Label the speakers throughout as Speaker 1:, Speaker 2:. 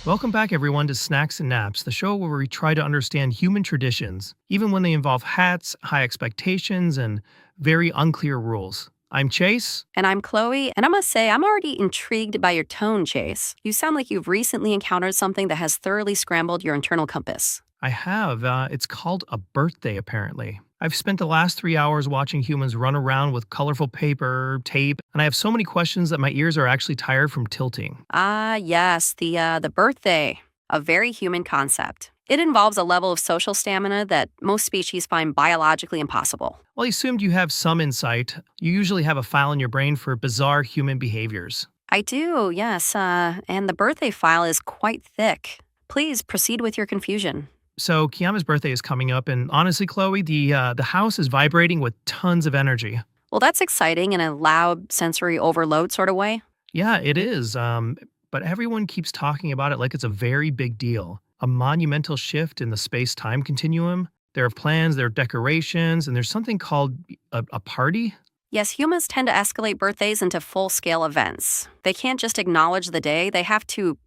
Speaker 1: Welcome back, everyone, to Snacks and Naps, the show where we try to understand human traditions, even when they involve hats, high expectations, and very unclear rules. I'm Chase.
Speaker 2: And I'm Chloe, and I must say, I'm already intrigued by your tone, Chase. You sound like you've recently encountered something that has thoroughly scrambled your internal compass.
Speaker 1: I have. It's called a birthday, apparently. I've spent the last 3 hours watching humans run around with colorful paper, tape, and I have so many questions that my ears are actually tired from tilting.
Speaker 2: Ah, yes, the birthday, a very human concept. It involves a level of social stamina that most species find biologically impossible.
Speaker 1: Well, I assumed you have some insight. You usually have a file in your brain for bizarre human behaviors.
Speaker 2: I do, yes, and the birthday file is quite thick. Please proceed with your confusion.
Speaker 1: So Kiana's birthday is coming up, and honestly, Chloe, the house is vibrating with tons of energy.
Speaker 2: Well, that's exciting in a loud sensory overload sort of way.
Speaker 1: Yeah, it is. But everyone keeps talking about it like it's a very big deal, a monumental shift in the space-time continuum. There are plans, there are decorations, and there's something called a party.
Speaker 2: Yes, humans tend to escalate birthdays into full scale events. They can't just acknowledge the day, they have to,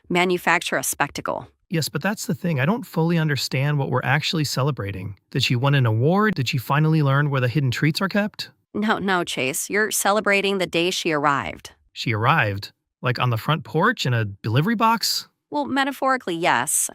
Speaker 2: manufacture a spectacle.
Speaker 1: Yes, but that's the thing. I don't fully understand what we're actually celebrating. Did she win an award? Did she finally learn where the hidden treats are kept?
Speaker 2: No, Chase, you're celebrating the day she arrived.
Speaker 1: She arrived, like on the front porch in a delivery box?
Speaker 2: Well, metaphorically, yes.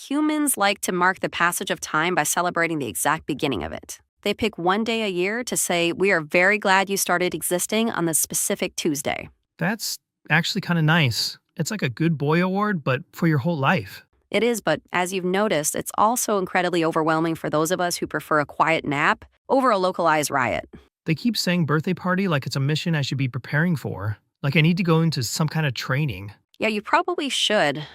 Speaker 2: Humans like to mark the passage of time by celebrating the exact beginning of it. They pick one day a year to say, we are very glad you started existing on this specific Tuesday.
Speaker 1: That's actually kind of nice. It's like a good boy award, but for your whole life.
Speaker 2: It is, but as you've noticed, it's also incredibly overwhelming for those of us who prefer a quiet nap over a localized riot.
Speaker 1: They keep saying birthday party like it's a mission I should be preparing for. Like I need to go into some kind of training.
Speaker 2: Yeah, you probably should.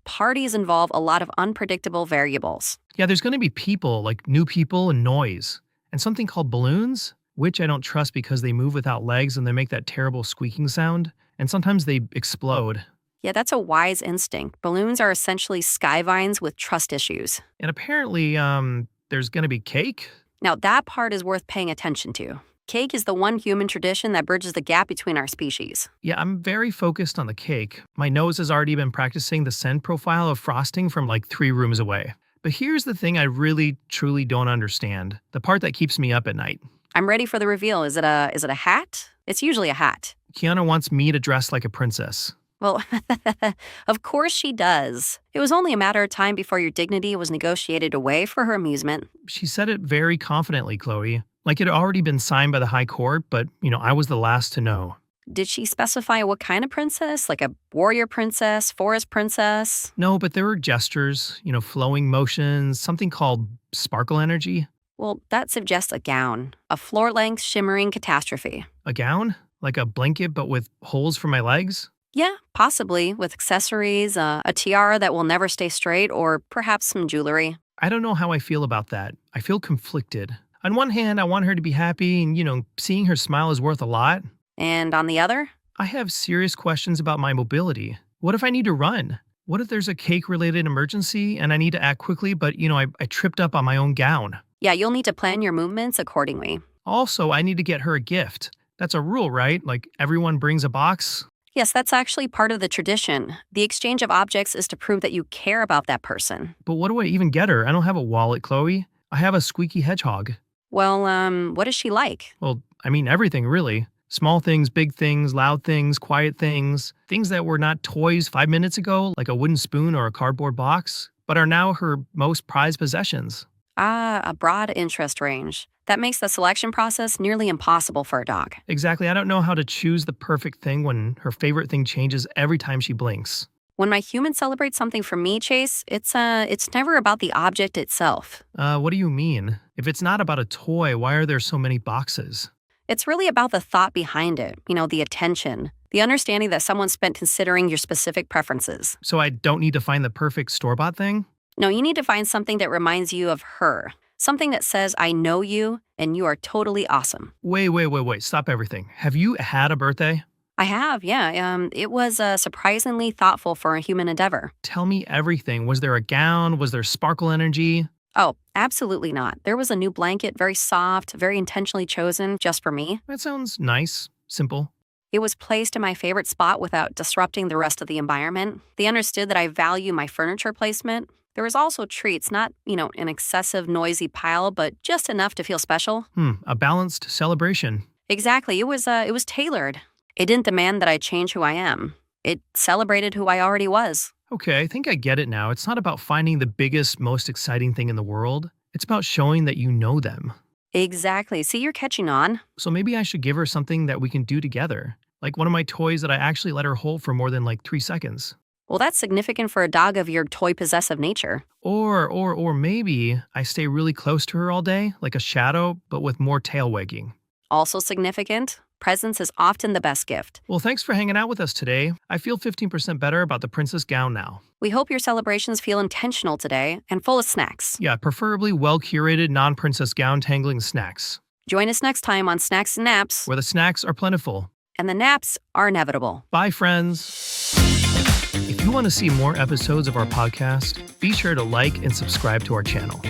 Speaker 2: Parties involve a lot of unpredictable variables.
Speaker 1: Yeah, there's going to be people, like new people and noise. And something called balloons, which I don't trust because they move without legs and they make that terrible squeaking sound. And sometimes they explode.
Speaker 2: Yeah, that's a wise instinct. Balloons are essentially skyvines with trust issues.
Speaker 1: And apparently, there's going to be cake.
Speaker 2: Now, that part is worth paying attention to. Cake is the one human tradition that bridges the gap between our species.
Speaker 1: Yeah, I'm very focused on the cake. My nose has already been practicing the scent profile of frosting from like 3 rooms away. But here's the thing I really, truly don't understand. The part that keeps me up at night.
Speaker 2: I'm ready for the reveal. Is it a hat? It's usually a hat.
Speaker 1: Kiana wants me to dress like a princess.
Speaker 2: Well, of course she does. It was only a matter of time before your dignity was negotiated away for her amusement.
Speaker 1: She said it very confidently, Chloe. Like it had already been signed by the high court, but, I was the last to know.
Speaker 2: Did she specify what kind of princess? Like a warrior princess, forest princess?
Speaker 1: No, but there were gestures, flowing motions, something called sparkle energy.
Speaker 2: Well, that suggests a gown. A floor-length shimmering catastrophe.
Speaker 1: A gown? Like a blanket, but with holes for my legs?
Speaker 2: Yeah, possibly, with accessories, a tiara that will never stay straight, or perhaps some jewelry.
Speaker 1: I don't know how I feel about that. I feel conflicted. On one hand, I want her to be happy, and, seeing her smile is worth a lot.
Speaker 2: And on the other?
Speaker 1: I have serious questions about my mobility. What if I need to run? What if there's a cake-related emergency and I need to act quickly, but, I tripped up on my own gown?
Speaker 2: Yeah, you'll need to plan your movements accordingly.
Speaker 1: Also, I need to get her a gift. That's a rule, right? Like, everyone brings a box?
Speaker 2: Yes, that's actually part of the tradition. The exchange of objects is to prove that you care about that person.
Speaker 1: But what do I even get her? I don't have a wallet, Chloe. I have a squeaky hedgehog.
Speaker 2: Well, what is she like?
Speaker 1: Well, everything, really. Small things, big things, loud things, quiet things. Things that were not toys 5 minutes ago, like a wooden spoon or a cardboard box, but are now her most prized possessions.
Speaker 2: Ah, a broad interest range. That makes the selection process nearly impossible for a dog.
Speaker 1: Exactly. I don't know how to choose the perfect thing when her favorite thing changes every time she blinks.
Speaker 2: When my human celebrates something for me, Chase, it's never about the object itself.
Speaker 1: What do you mean? If it's not about a toy, why are there so many boxes?
Speaker 2: It's really about the thought behind it, the attention, the understanding that someone spent considering your specific preferences.
Speaker 1: So I don't need to find the perfect store-bought thing?
Speaker 2: No, you need to find something that reminds you of her. Something that says, I know you, and you are totally awesome.
Speaker 1: Wait. Stop everything. Have you had a birthday?
Speaker 2: I have, yeah. It was surprisingly thoughtful for a human endeavor.
Speaker 1: Tell me everything. Was there a gown? Was there sparkle energy?
Speaker 2: Oh, absolutely not. There was a new blanket, very soft, very intentionally chosen just for me.
Speaker 1: That sounds nice. Simple.
Speaker 2: It was placed in my favorite spot without disrupting the rest of the environment. They understood that I value my furniture placement. There was also treats, not, an excessive noisy pile, but just enough to feel special.
Speaker 1: A balanced celebration.
Speaker 2: Exactly. It was tailored. It didn't demand that I change who I am. It celebrated who I already was.
Speaker 1: Okay, I think I get it now. It's not about finding the biggest, most exciting thing in the world. It's about showing that you know them.
Speaker 2: Exactly. See, you're catching on.
Speaker 1: So maybe I should give her something that we can do together. Like one of my toys that I actually let her hold for more than like 3 seconds.
Speaker 2: Well, that's significant for a dog of your toy possessive nature.
Speaker 1: Or maybe I stay really close to her all day, like a shadow, but with more tail wagging.
Speaker 2: Also significant, presence is often the best gift.
Speaker 1: Well, thanks for hanging out with us today. I feel 15% better about the princess gown now.
Speaker 2: We hope your celebrations feel intentional today and full of snacks.
Speaker 1: Yeah, preferably well-curated non-princess gown tangling snacks,
Speaker 2: Join us next time on Snacks and Naps,
Speaker 1: where the snacks are plentiful.
Speaker 2: and the naps are inevitable.
Speaker 1: Bye, friends. If you want to see more episodes of our podcast, be sure to like and subscribe to our channel.